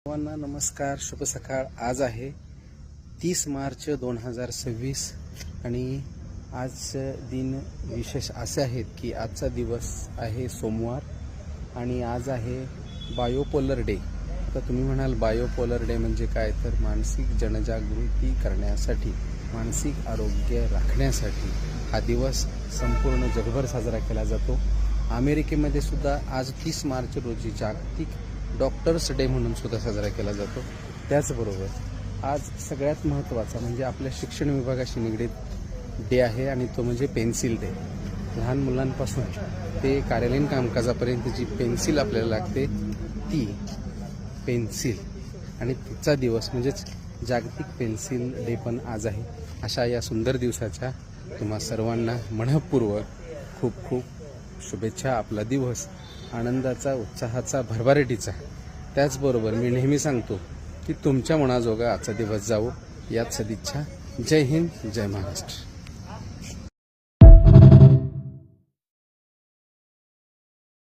सर्वांना नमस्कार, शुभ सकाळ. आज आहे 30 मार्च 2026 आणि आज दिन विशेष असे आहेत की आजचा दिवस आहे सोमवार आणि आज आहे बायोपोलर डे. आता तुम्ही म्हणाल बायोपोलर डे म्हणजे काय, तर मानसिक जनजागृती करण्यासाठी, मानसिक आरोग्य राखण्यासाठी हा दिवस संपूर्ण जगभर साजरा केला जातो. अमेरिकेमध्ये सुद्धा आज 30 मार्च रोजी जागतिक डॉक्टर्स डे म्हणून सुद्धा साजरा केला जातो. त्याचबरोबर आज सगळ्यात महत्त्वाचा म्हणजे आपल्या शिक्षण विभागाशी निगडीत डे आहे आणि तो म्हणजे पेन्सिल डे. लहान मुलांपासून ते कार्यालयीन कामकाजापर्यंत जी पेन्सिल आपल्याला लागते ती पेन्सिल आणि तिचा दिवस म्हणजेच जागतिक पेन्सिल डे पण आज आहे. अशा या सुंदर दिवसाच्या तुम्हा सर्वांना मनःपूर्वक खूप खूप शुभेच्छा. आपला दिवस आनंदाचा, उत्साहाचा, भरभराटीचा. त्याचबरोबर मी नेहमी सांगतो की तुमच्या मनाजोगा आजचा दिवस जावो, याच सदिच्छा. जय हिंद, जय महाराष्ट्र.